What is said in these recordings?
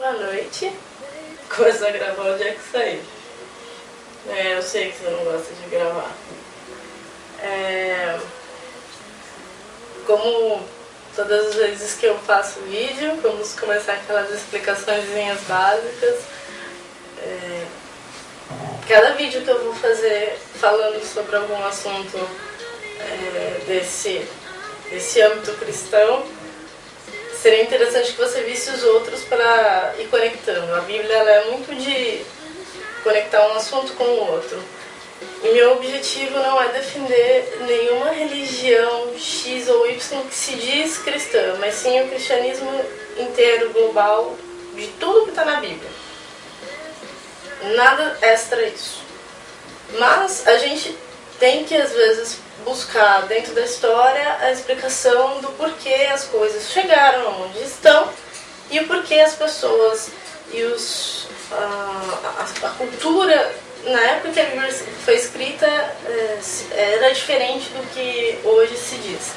Boa noite. Começou a gravar o dia que saiu. Eu sei que você não gosta de gravar. Como todas as vezes que eu faço vídeo, vamos começar aquelas explicaçõezinhas básicas. Cada vídeo que eu vou fazer falando sobre algum assunto desse âmbito cristão, seria interessante que você visse os outros para ir conectando. A Bíblia ela é muito de conectar um assunto com o outro. E meu objetivo não é defender nenhuma religião X ou Y que se diz cristã, mas sim o cristianismo inteiro, global, de tudo que está na Bíblia. Nada extra isso. Mas a gente tem que, às vezes, buscar dentro da história a explicação do porquê as coisas chegaram onde estão e o porquê as pessoas e a cultura na época que a Bíblia foi escrita era diferente do que hoje se diz.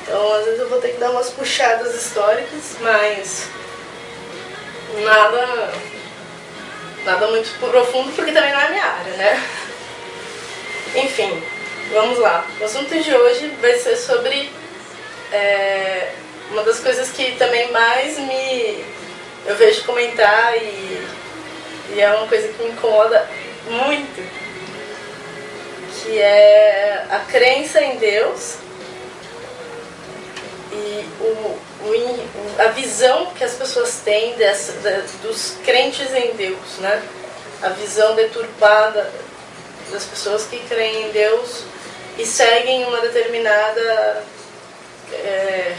Então às vezes eu vou ter que dar umas puxadas históricas, mas nada muito profundo, porque também não é minha área, né? Enfim, vamos lá. O assunto de hoje vai ser sobre uma das coisas que também mais eu vejo comentar e é uma coisa que me incomoda muito, que é a crença em Deus e a visão que as pessoas têm dos crentes em Deus, né? A visão deturpada das pessoas que creem em Deus e seguem uma determinada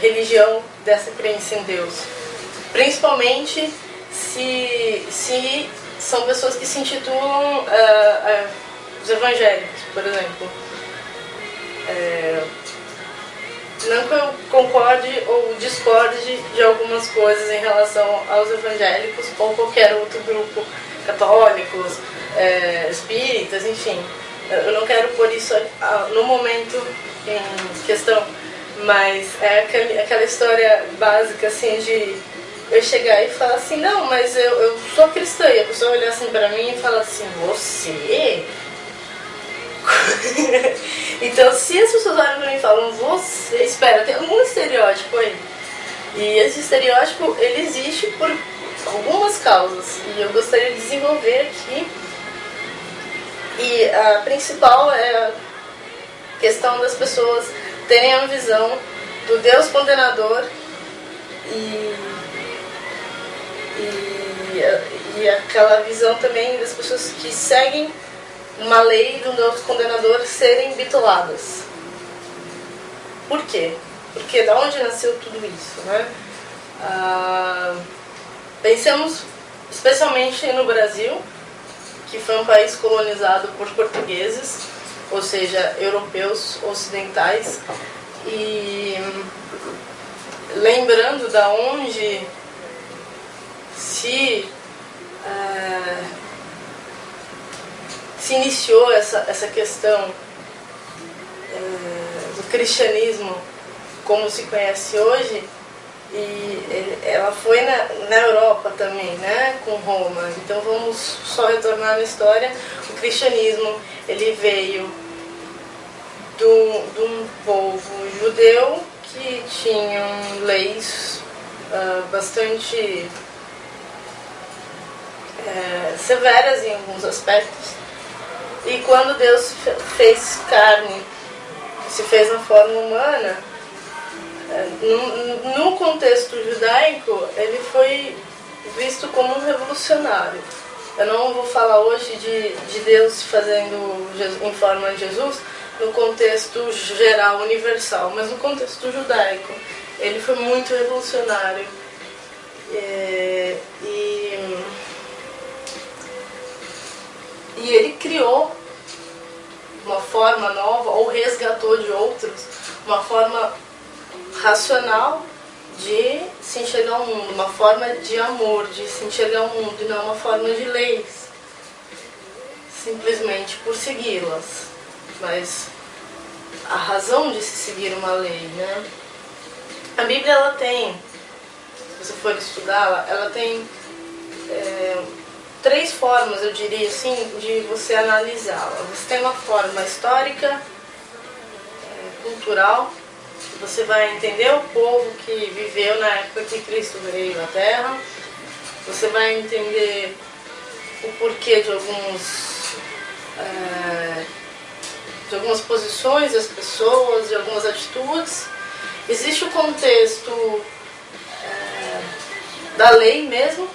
religião dessa crença em Deus. Principalmente se são pessoas que se intitulam os evangélicos, por exemplo. Não que eu concorde ou discorde de algumas coisas em relação aos evangélicos ou qualquer outro grupo, católicos, espíritas, enfim. Eu não quero pôr isso no momento em questão, mas é aquela história básica assim de eu chegar e falar assim, não, mas eu sou cristã, e a pessoa olhar assim pra mim e falar assim, você? Então se as pessoas olham pra mim e falam, você, espera, tem algum estereótipo aí. E esse estereótipo, ele existe por algumas causas, e eu gostaria de desenvolver aqui. E a principal é a questão das pessoas terem a visão do Deus condenador e aquela visão também das pessoas que seguem uma lei do Deus condenador serem bitoladas. Por quê? Porque da onde nasceu tudo isso, né? Pensemos especialmente no Brasil, que foi um país colonizado por portugueses, ou seja, europeus ocidentais, e lembrando da onde se iniciou essa questão do cristianismo como se conhece hoje, e ela foi na Europa também, né, com Roma. Então vamos só retornar na história. O cristianismo ele veio de um povo judeu que tinham leis bastante severas em alguns aspectos, e quando Deus fez carne, se fez na forma humana, no contexto judaico ele foi visto como um revolucionário. Eu não vou falar hoje de Deus se fazendo em forma de Jesus no contexto geral, universal, mas no contexto judaico ele foi muito revolucionário. E ele criou uma forma nova, ou resgatou de outros, uma forma racional de se enxergar o mundo, uma forma de amor, de se enxergar o mundo, e não uma forma de leis, simplesmente por segui-las. Mas a razão de se seguir uma lei, né? A Bíblia, ela tem, se você for estudá-la, ela tem três formas, eu diria assim, de você analisá-la. Você tem uma forma histórica, cultural, você vai entender o povo que viveu na época que Cristo veio à Terra, você vai entender o porquê de algumas posições das pessoas, de algumas atitudes. Existe o contexto da lei mesmo,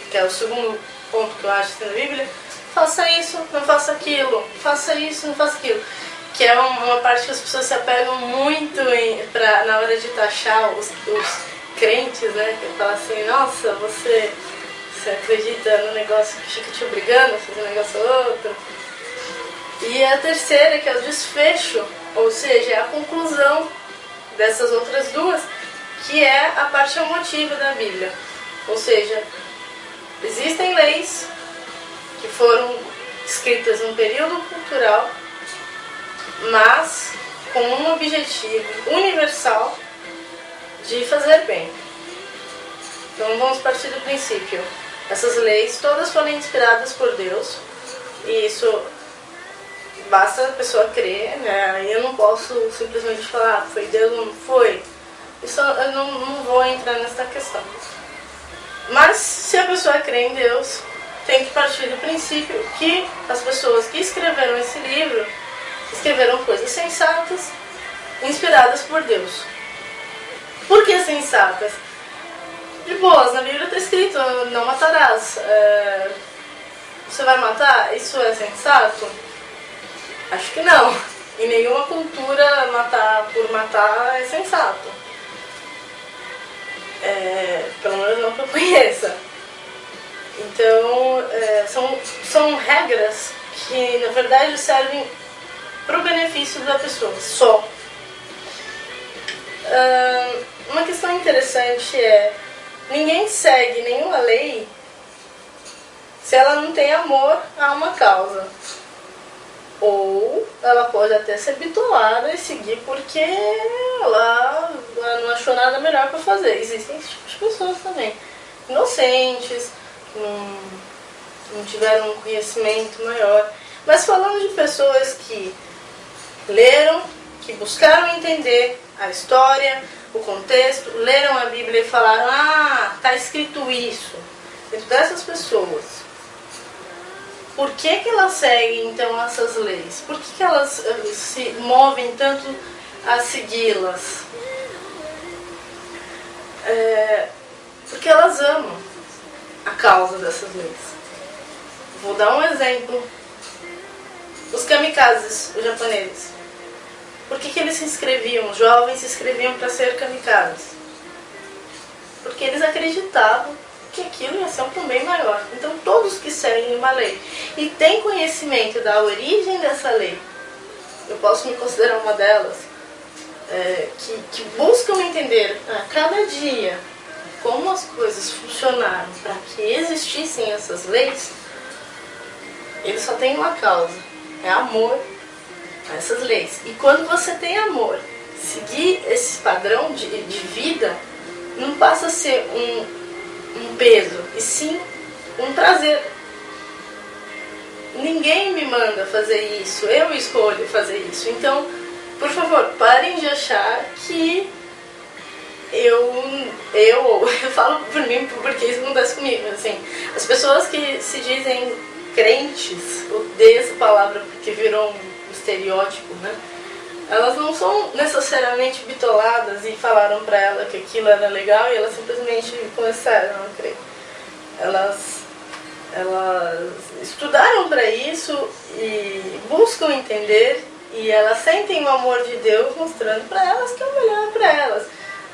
que é o segundo ponto que eu acho que tem na Bíblia. Faça isso, não faça aquilo, faça isso, não faça aquilo. Que é uma parte que as pessoas se apegam muito na hora de taxar os crentes, né? Que falam assim, nossa, você acredita no negócio que fica te obrigando a fazer um negócio ou outro. E a terceira, que é o desfecho, ou seja, é a conclusão dessas outras duas, que é a parte emotiva da Bíblia. Ou seja, existem leis que foram escritas num período cultural, mas com um objetivo universal de fazer bem. Então vamos partir do princípio. Essas leis todas foram inspiradas por Deus, e isso basta a pessoa crer, né? Eu não posso simplesmente falar, foi Deus ou não foi. Isso eu não vou entrar nessa questão. Mas se a pessoa crê em Deus, tem que partir do princípio que as pessoas que escreveram esse livro escreveram coisas sensatas, inspiradas por Deus. Por que sensatas? De boas, na Bíblia está escrito, não matarás. Você vai matar? Isso é sensato? Acho que não. Em nenhuma cultura matar por matar é sensato. Pelo menos não que eu conheça. Então, são regras que na verdade servem para o benefício da pessoa, só. Uma questão interessante é, ninguém segue nenhuma lei se ela não tem amor a uma causa. Ou ela pode até ser bitolada e seguir porque ela não achou nada melhor para fazer. Existem esse tipo de pessoas também, inocentes, que não tiveram um conhecimento maior. Mas falando de pessoas que leram, que buscaram entender a história, o contexto, leram a Bíblia e falaram, está escrito isso. Dentro dessas pessoas, por que elas seguem então essas leis? Por que elas se movem tanto a segui-las? Porque elas amam a causa dessas leis. Vou dar um exemplo. Os kamikazes, os japoneses. Por que eles se inscreviam, os jovens se inscreviam para ser kamikazes? Porque eles acreditavam que aquilo ia ser um bem maior. Então todos que seguem uma lei e têm conhecimento da origem dessa lei, eu posso me considerar uma delas, que buscam entender a cada dia como as coisas funcionaram para que existissem essas leis, eles só têm uma causa, é amor a essas leis. E quando você tem amor, seguir esse padrão de vida não passa a ser um peso, e sim um prazer. Ninguém me manda fazer isso, eu escolho fazer isso. Então, por favor, parem de achar que eu falo por mim porque isso acontece comigo. Assim, as pessoas que se dizem crentes, odeio essa palavra porque virou um estereótipo, né? Elas não são necessariamente bitoladas e falaram pra ela que aquilo era legal e elas simplesmente começaram a crer. Elas estudaram para isso e buscam entender, e elas sentem o amor de Deus mostrando para elas que é o melhor para elas.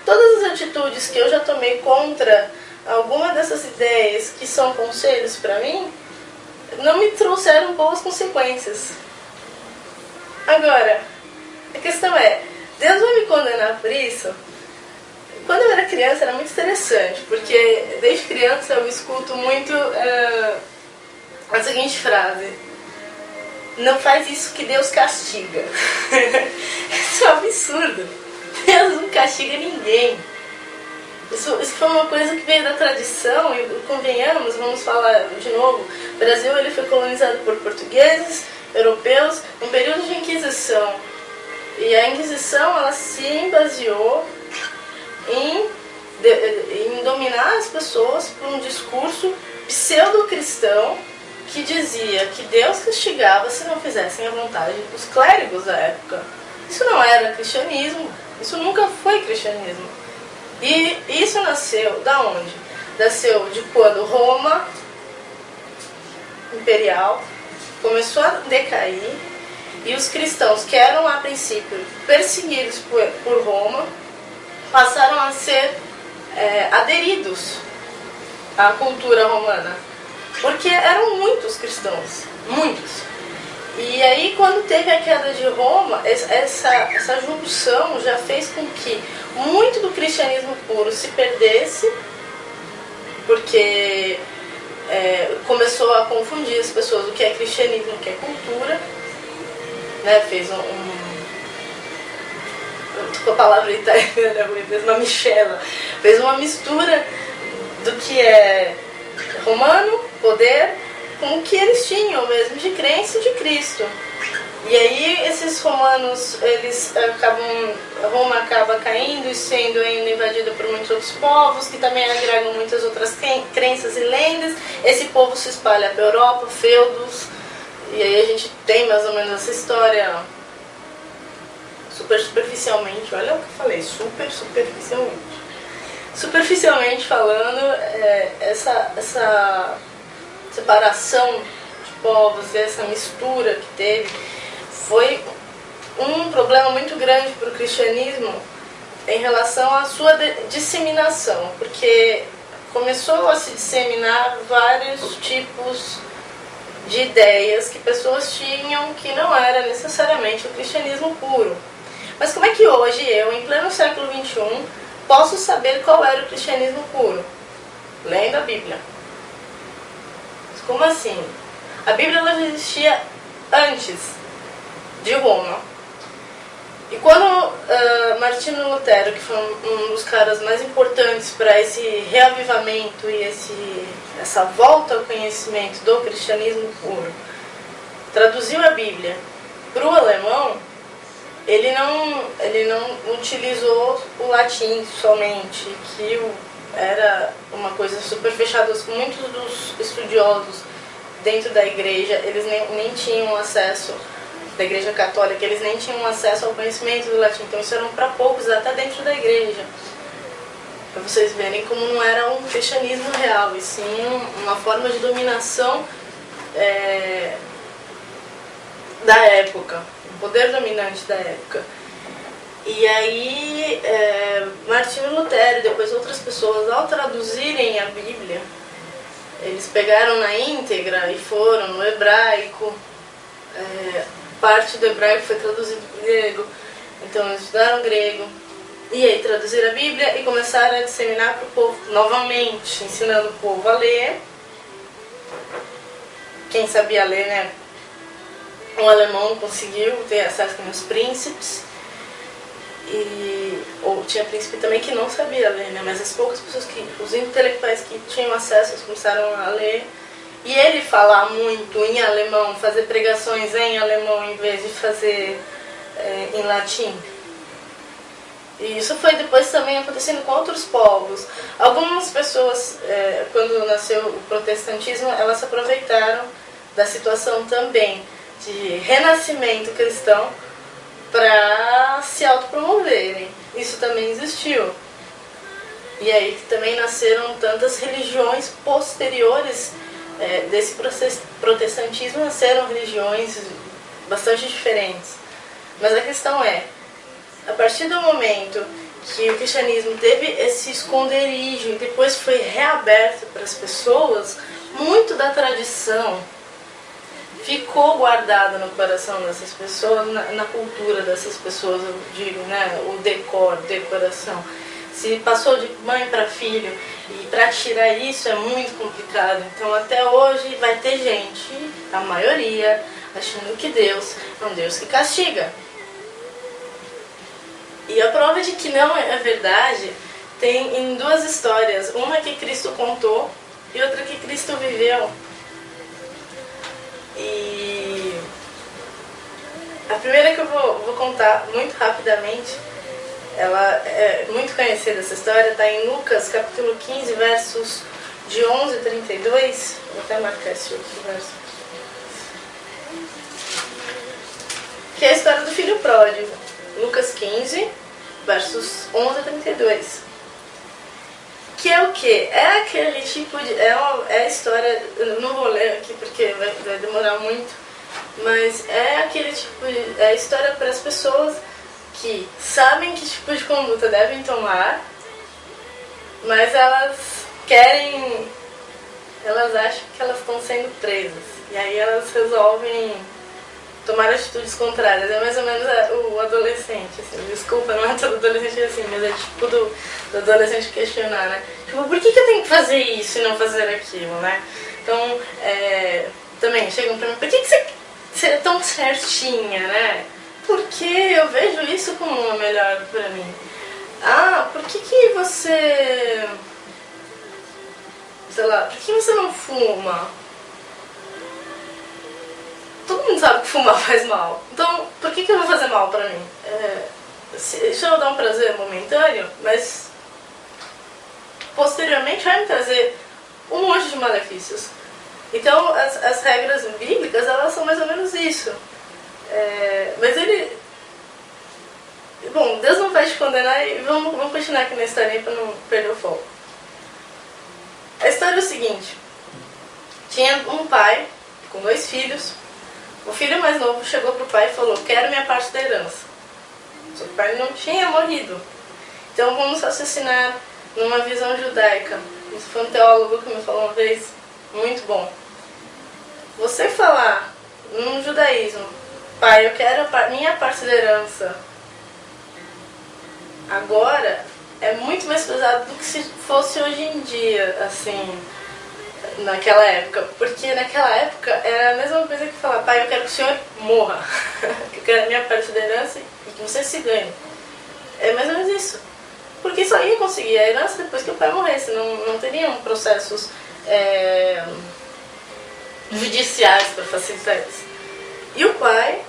Todas as atitudes que eu já tomei contra alguma dessas ideias que são conselhos para mim não me trouxeram boas consequências. Agora, a questão é, Deus vai me condenar por isso? Quando eu era criança era muito interessante, porque desde criança eu escuto muito a seguinte frase: não faz isso que Deus castiga. Isso é um absurdo. Deus não castiga ninguém. Isso foi uma coisa que veio da tradição, e convenhamos, vamos falar de novo, o Brasil ele foi colonizado por portugueses, europeus, num período de Inquisição. E a Inquisição ela se baseou em dominar as pessoas por um discurso pseudo-cristão que dizia que Deus castigava se não fizessem a vontade dos clérigos da época. Isso não era cristianismo, isso nunca foi cristianismo. E isso nasceu da onde? Nasceu de quando Roma imperial começou a decair e os cristãos, que eram a princípio perseguidos por Roma, passaram a ser aderidos à cultura romana, porque eram muitos cristãos, muitos. E aí quando teve a queda de Roma, essa junção já fez com que muito do cristianismo puro se perdesse, porque começou a confundir as pessoas o que é cristianismo, o que é cultura, né? Fez a palavra italiana, fez uma michela, fez uma mistura do que é romano, poder, com o que eles tinham mesmo de crença de Cristo. E aí esses romanos, Roma acaba caindo e sendo ainda invadida por muitos outros povos, que também agregam muitas outras crenças e lendas. Esse povo se espalha para a Europa, feudos, e aí a gente tem mais ou menos essa história superficialmente, olha o que eu falei, superficialmente. Superficialmente falando, essa separação de povos, essa mistura que teve, foi um problema muito grande para o cristianismo em relação à sua disseminação, porque começou a se disseminar vários tipos de ideias que pessoas tinham que não era necessariamente o cristianismo puro. Mas como é que hoje eu, em pleno século XXI, posso saber qual era o cristianismo puro? Lendo a Bíblia. Mas como assim? A Bíblia ela já existia antes de Roma. E quando Martinho Lutero, que foi um dos caras mais importantes para esse reavivamento e essa volta ao conhecimento do cristianismo puro, traduziu a Bíblia para o alemão, ele não utilizou o latim somente, que era uma coisa super fechada. Muitos dos estudiosos dentro da igreja, eles nem tinham acesso, da igreja católica, eles nem tinham acesso ao conhecimento do latim, então isso eram para poucos, até dentro da igreja, para vocês verem como não era um cristianismo real, e sim uma forma de dominação da época, o poder dominante da época. E aí Martinho Lutero e depois outras pessoas, ao traduzirem a Bíblia, eles pegaram na íntegra e foram no hebraico, parte do hebraico foi traduzido para o grego, então eles estudaram grego, e aí traduziram a Bíblia e começaram a disseminar para o povo novamente, ensinando o povo a ler. Quem sabia ler, né? Um alemão conseguiu ter acesso aos príncipes, ou tinha príncipe também que não sabia ler, né? Mas as poucas pessoas, os intelectuais que tinham acesso, eles começaram a ler. E ele falar muito em alemão, fazer pregações em alemão em vez de fazer em latim. E isso foi depois também acontecendo com outros povos. Algumas pessoas, quando nasceu o protestantismo, elas se aproveitaram da situação também de renascimento cristão para se autopromoverem. Isso também existiu. E aí também nasceram tantas religiões posteriores desse protestantismo, nasceram religiões bastante diferentes. Mas a questão a partir do momento que o cristianismo teve esse esconderijo e depois foi reaberto para as pessoas, muito da tradição ficou guardada no coração dessas pessoas, na cultura dessas pessoas, eu digo, né, o decoração. Se passou de mãe para filho, e para tirar isso é muito complicado. Então até hoje vai ter gente, a maioria, achando que Deus é um Deus que castiga. E a prova de que não é verdade tem em duas histórias, uma que Cristo contou e outra que Cristo viveu. E a primeira que eu vou contar muito rapidamente, ela é muito conhecida essa história, está em Lucas capítulo 15, versos de 11 a 32. Vou até marcar esse outro verso. Que é a história do filho pródigo. Lucas 15, versos 11 a 32. Que é o quê? É aquele tipo de... É a história... Eu não vou ler aqui porque vai demorar muito. Mas é aquele tipo de... É a história para as pessoas que sabem que tipo de conduta devem tomar, mas elas querem... Elas acham que elas estão sendo presas. E aí elas resolvem tomar atitudes contrárias. É mais ou menos o adolescente, assim. Desculpa, não é todo adolescente assim, mas é tipo do adolescente questionar, né? Tipo, por que eu tenho que fazer isso e não fazer aquilo, né? Então, também chegam pra mim, por que você é tão certinha, né? Porque eu vejo isso como uma melhor pra mim. Ah, por que você... Sei lá, por que você não fuma? Todo mundo sabe que fumar faz mal. Então, por que eu vou fazer mal pra mim? Isso eu dar um prazer momentâneo, mas posteriormente vai me trazer um monte de malefícios. Então, as regras bíblicas, elas são mais ou menos isso. Mas ele... Bom, Deus não vai te condenar e vamos continuar aqui na história para não perder o foco. A história é o seguinte. Tinha um pai com 2 filhos. O filho mais novo chegou pro pai e falou, quero minha parte da herança. Só que o pai não tinha morrido. Então vamos raciocinar numa visão judaica. Isso foi um teólogo que me falou uma vez, muito bom. Você falar num judaísmo, pai, eu quero minha parte da herança agora, é muito mais pesado do que se fosse hoje em dia, assim, naquela época. Porque naquela época era a mesma coisa que falar, pai, eu quero que o senhor morra, que eu quero a minha parte da herança e que você se ganhe. É mais ou menos isso. Porque só ia conseguir a herança depois que o pai morresse, não teriam processos judiciais para facilitar isso. E o pai,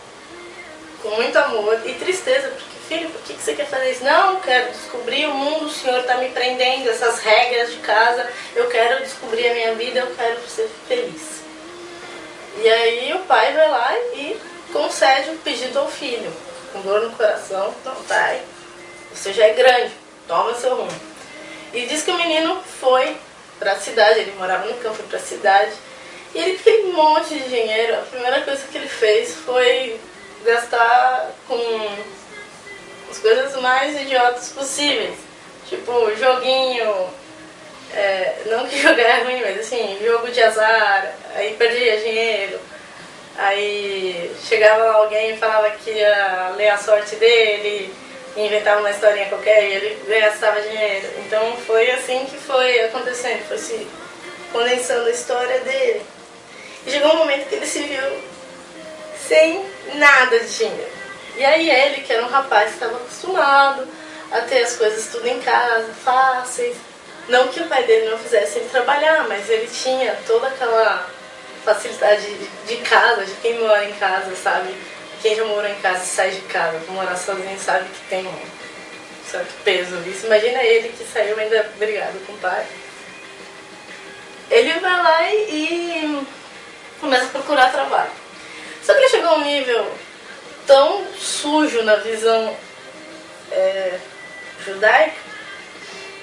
com muito amor e tristeza, porque, filho, por que você quer fazer isso? Não, eu quero descobrir o mundo, o senhor está me prendendo, essas regras de casa, eu quero descobrir a minha vida, eu quero ser feliz. E aí o pai vai lá e concede o pedido ao filho, com dor no coração, não, pai, você já é grande, toma seu rumo. E diz que o menino foi para a cidade, ele morava no campo, foi para a cidade, e ele tem um monte de dinheiro. A primeira coisa que ele fez foi gastar com as coisas mais idiotas possíveis. Tipo, joguinho, não que jogar é ruim, mas assim, jogo de azar, aí perdia dinheiro. Aí chegava lá alguém e falava que ia ler a sorte dele, e inventava uma historinha qualquer e ele gastava dinheiro. Então foi assim que foi acontecendo, foi se condensando a história dele. E chegou um momento que ele se viu sem nada de dinheiro. E aí ele, que era um rapaz que estava acostumado a ter as coisas tudo em casa, fáceis, não que o pai dele não fizesse ele trabalhar, mas ele tinha toda aquela facilidade de casa, de quem mora em casa, sabe? Quem já morou em casa e sai de casa pra morar sozinho sabe que tem um certo peso nisso. Imagina ele que saiu ainda brigado com o pai. Ele vai lá e começa a procurar trabalho. Só que ele chegou a um nível tão sujo na visão judaica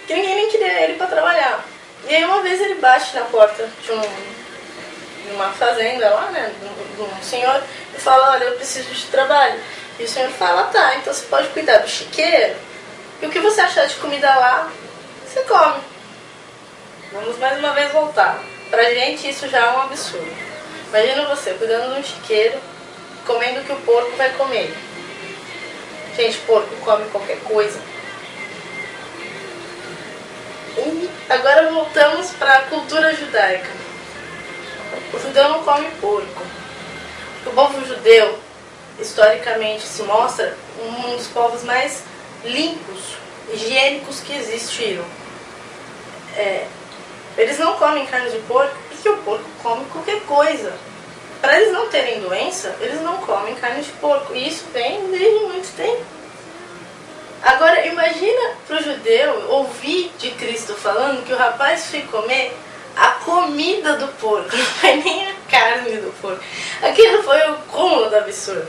que ninguém nem queria ele para trabalhar. E aí uma vez ele bate na porta de uma fazenda lá, né, de um senhor, e fala, olha, eu preciso de trabalho. E o senhor fala, tá, então você pode cuidar do chiqueiro, e o que você achar de comida lá, você come. Vamos mais uma vez voltar. Pra gente isso já é um absurdo. Imagina você cuidando de um chiqueiro, comendo o que o porco vai comer. Gente, porco come qualquer coisa. E agora voltamos para a cultura judaica. O judeu não come porco. O povo judeu, historicamente, se mostra um dos povos mais limpos higiênicos que existiram. Eles não comem carne de porco porque o porco come qualquer coisa. Para eles não terem doença, eles não comem carne de porco. E isso vem desde muito tempo. Agora, imagina para o judeu ouvir de Cristo falando que o rapaz foi comer a comida do porco, não foi nem a carne do porco. Aquilo foi o cúmulo do absurdo.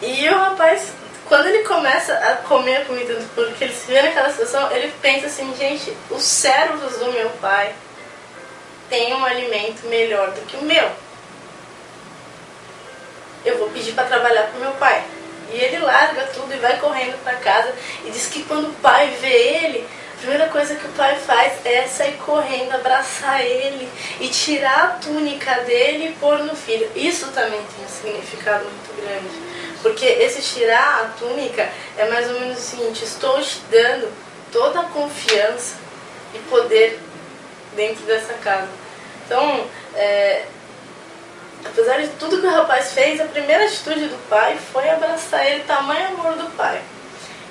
E o rapaz, quando ele começa a comer a comida do porco, que ele se vê naquela situação, ele pensa assim, gente, os servos do meu pai têm um alimento melhor do que o meu. Eu vou pedir para trabalhar para o meu pai. E ele larga tudo e vai correndo para casa e diz que quando o pai vê ele, a primeira coisa que o pai faz é sair correndo, abraçar ele e tirar a túnica dele e pôr no filho. Isso também tem um significado muito grande. Porque esse tirar a túnica é mais ou menos o seguinte: estou te dando toda a confiança e poder dentro dessa casa. Então, apesar de tudo que o rapaz fez, a primeira atitude do pai foi abraçar ele, tamanho amor do pai.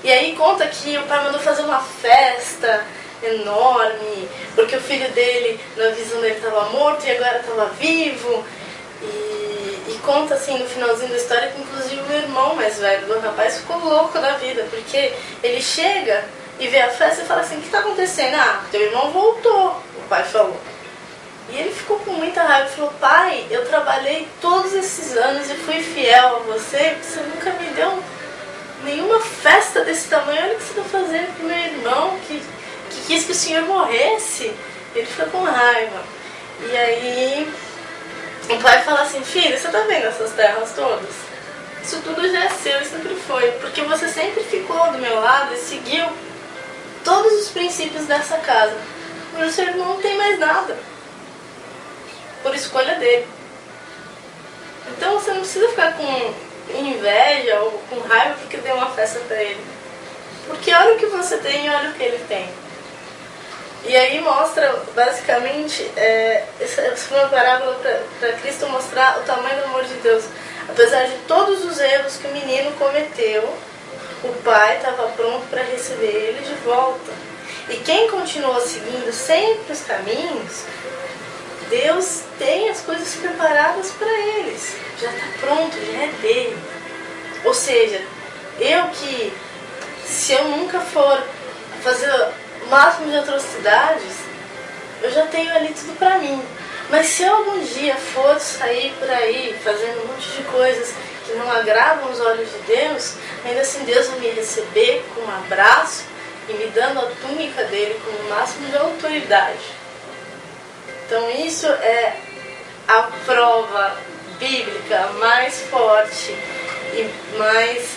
E aí conta que o pai mandou fazer uma festa enorme, porque o filho dele, na visão dele, estava morto e agora estava vivo. E conta assim no finalzinho da história que inclusive o irmão mais velho do rapaz ficou louco da vida, porque ele chega e vê a festa e fala assim: o que está acontecendo? Ah, teu irmão voltou, o pai falou. E ele ficou com muita raiva e falou: pai, eu trabalhei todos esses anos e fui fiel a você, você nunca me deu nenhuma festa desse tamanho. Olha o que você está fazendo com meu irmão, que quis que o senhor morresse. Ele fica com raiva. E aí o pai fala assim: filho, você está vendo essas terras todas? Isso tudo já é seu e sempre foi, porque você sempre ficou do meu lado e seguiu todos os princípios dessa casa. Mas o seu irmão não tem mais nada, por escolha dele. Então você não precisa ficar com inveja ou com raiva porque deu uma festa para ele, porque olha o que você tem e olha o que ele tem. E aí mostra basicamente essa foi uma parábola para Cristo mostrar o tamanho do amor de Deus. Apesar de todos os erros que o menino cometeu, o pai estava pronto para receber ele de volta. E quem continuou seguindo sempre os caminhos, Deus tem as coisas preparadas para eles. Já está pronto, já é dele. Ou seja, se eu nunca for fazer o máximo de atrocidades, eu já tenho ali tudo para mim. Mas se eu algum dia for sair por aí fazendo um monte de coisas que não agradam os olhos de Deus, ainda assim Deus vai me receber com um abraço e me dando a túnica dele com o máximo de autoridade. Então isso é a prova bíblica mais forte e mais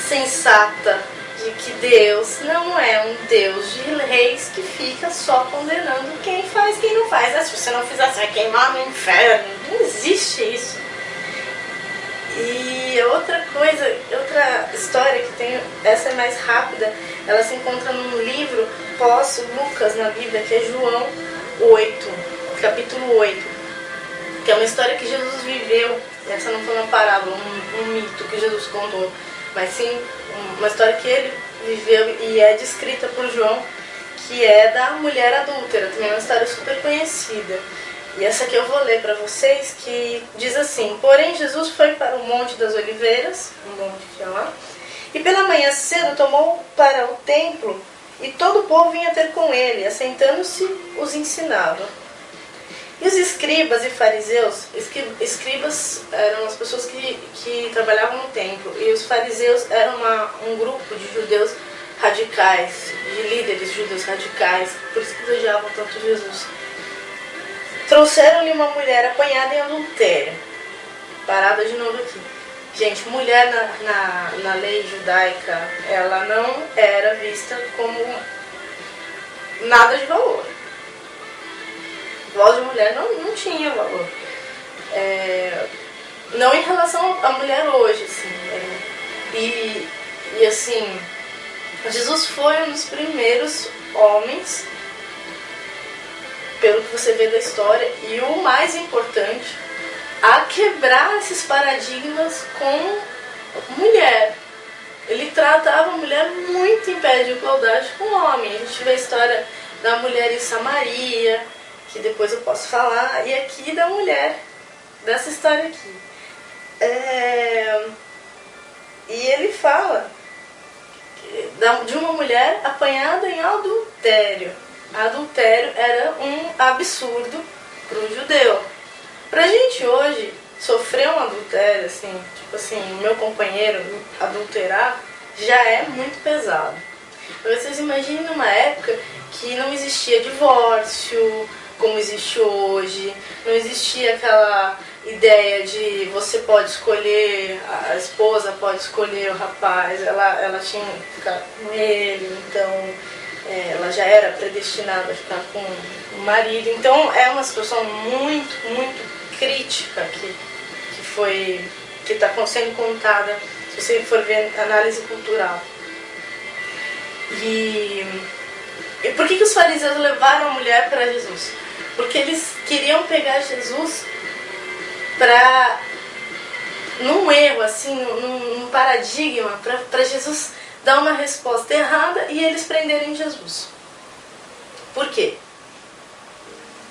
sensata de que Deus não é um Deus de reis que fica só condenando quem faz, quem não faz. Se você não fizer, você vai queimar no inferno. Não existe isso. E outra coisa, outra história que tem, essa é mais rápida, ela se encontra num livro pós-Lucas na Bíblia, que é João 8, capítulo 8, que é uma história que Jesus viveu. Essa não foi uma parábola, um mito que Jesus contou, mas sim uma história que ele viveu e é descrita por João, que é da mulher adúltera, também é uma história super conhecida. E essa aqui eu vou ler para vocês, que diz assim: porém Jesus foi para o Monte das Oliveiras, um monte que é lá, e pela manhã cedo tomou para o templo, e todo o povo vinha ter com ele, assentando-se, os ensinava. E os escribas e fariseus, escribas eram as pessoas que trabalhavam no templo, e os fariseus eram um grupo de judeus radicais, de líderes judeus radicais, por isso que odiavam tanto Jesus. Trouxeram-lhe uma mulher apanhada em adultério. Parada de novo aqui. Gente, mulher na lei judaica, ela não era vista como nada de valor. Voz de mulher não tinha valor. Não em relação à mulher hoje, assim. E assim, Jesus foi um dos primeiros homens, pelo que você vê da história, e o mais importante, a quebrar esses paradigmas com mulher. ele tratava a mulher muito em pé de igualdade com o homem. A gente vê a história da mulher em Samaria, que depois eu posso falar, e aqui da mulher, dessa história aqui. E ele fala de uma mulher apanhada em adultério. Adultério era um absurdo para o judeu. Pra gente hoje, sofrer um adultério, assim, tipo assim, o meu companheiro adulterar, já é muito pesado. Vocês imaginem numa época que não existia divórcio, como existe hoje, não existia aquela ideia de você pode escolher, a esposa pode escolher o rapaz, ela tinha que ficar com ele, então ela já era predestinada a ficar com o marido. Então é uma situação muito, muito crítica que está sendo contada, se você for ver análise cultural. E por que os fariseus levaram a mulher para Jesus? Porque eles queriam pegar Jesus num erro, assim, num paradigma, para Jesus dar uma resposta errada e eles prenderem Jesus. Por quê?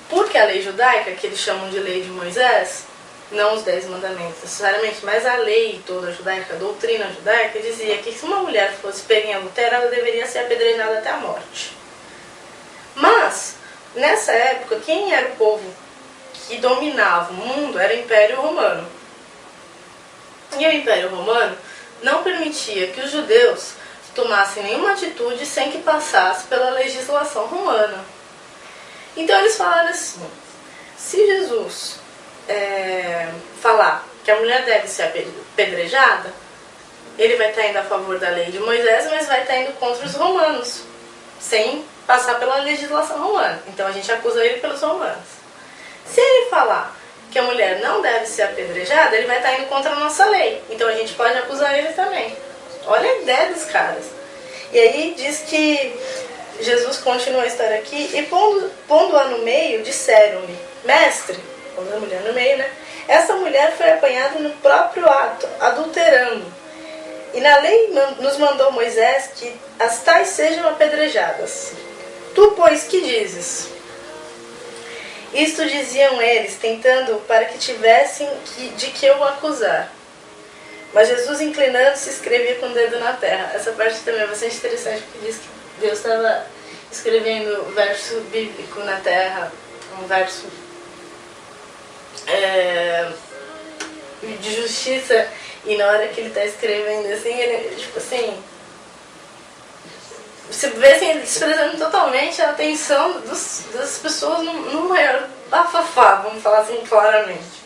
Porque a lei judaica, que eles chamam de lei de Moisés, não os 10 mandamentos necessariamente, mas a lei toda judaica, a doutrina judaica, dizia que se uma mulher fosse pega em adultério, ela deveria ser apedrejada até a morte. Mas, nessa época, quem era o povo que dominava o mundo era o Império Romano. E o Império Romano não permitia que os judeus tomassem nenhuma atitude sem que passasse pela legislação romana. Então eles falaram assim, se Jesus falar que a mulher deve ser apedrejada, ele vai estar indo a favor da lei de Moisés, mas vai estar indo contra os romanos, sem passar pela legislação romana. Então a gente acusa ele pelos romanos. Se ele falar que a mulher não deve ser apedrejada, ele vai estar indo contra a nossa lei. Então a gente pode acusar ele também. Olha a ideia dos caras. E aí diz que Jesus continua a história aqui, e pondo-a no meio, disseram-lhe, mestre, pondo a mulher no meio, né? Essa mulher foi apanhada no próprio ato, adulterando. E na lei nos mandou Moisés que as tais sejam apedrejadas. Tu, pois, que dizes? Isto diziam eles, tentando para que tivessem de que eu acusar. Mas Jesus, inclinando-se, escrevia com o dedo na terra. Essa parte também é bastante interessante, porque diz que Deus estava escrevendo verso bíblico na terra, um verso de justiça, e na hora que ele está escrevendo assim, ele, tipo assim, você vê assim, ele desprezando totalmente a atenção das pessoas no maior bafafá, vamos falar assim claramente.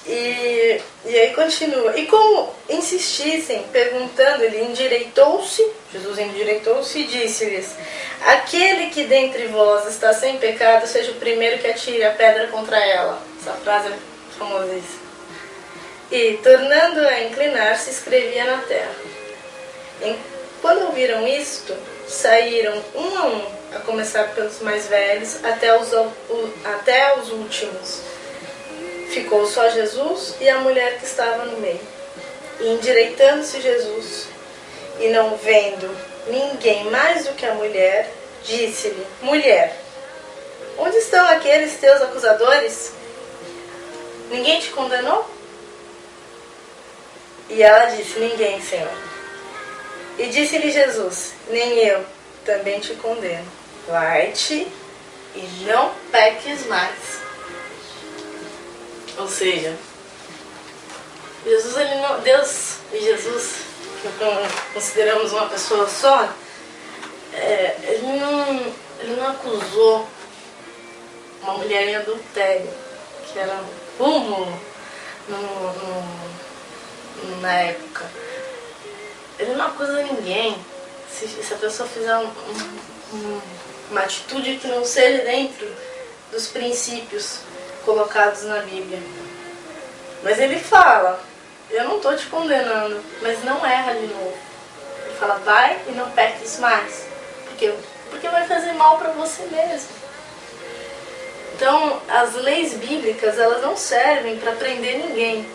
E aí continua. E como insistissem, perguntando, ele endireitou-se, Jesus endireitou-se e disse-lhes, aquele que dentre vós está sem pecado, seja o primeiro que atire a pedra contra ela. Essa frase é famosíssima. E, tornando a inclinar-se, escrevia na terra. Quando ouviram isto, saíram um a um, a começar pelos mais velhos, até os últimos. Ficou só Jesus e a mulher que estava no meio. E endireitando-se Jesus, e não vendo ninguém mais do que a mulher, disse-lhe, mulher, onde estão aqueles teus acusadores? Ninguém te condenou? E ela disse, ninguém, Senhor. E disse-lhe Jesus, nem eu também te condeno. Vai-te e não peques mais. Ou seja, Jesus, Deus e Jesus, que consideramos uma pessoa só, ele não acusou uma mulher em adultério, que era um cúmulo na época. Ele não acusa ninguém se a pessoa fizer uma atitude que não seja dentro dos princípios colocados na Bíblia. Mas ele fala, eu não estou te condenando, mas não erra de novo. Ele fala, vai e não peques mais. Porque vai fazer mal para você mesmo. Então, as leis bíblicas, elas não servem para prender ninguém.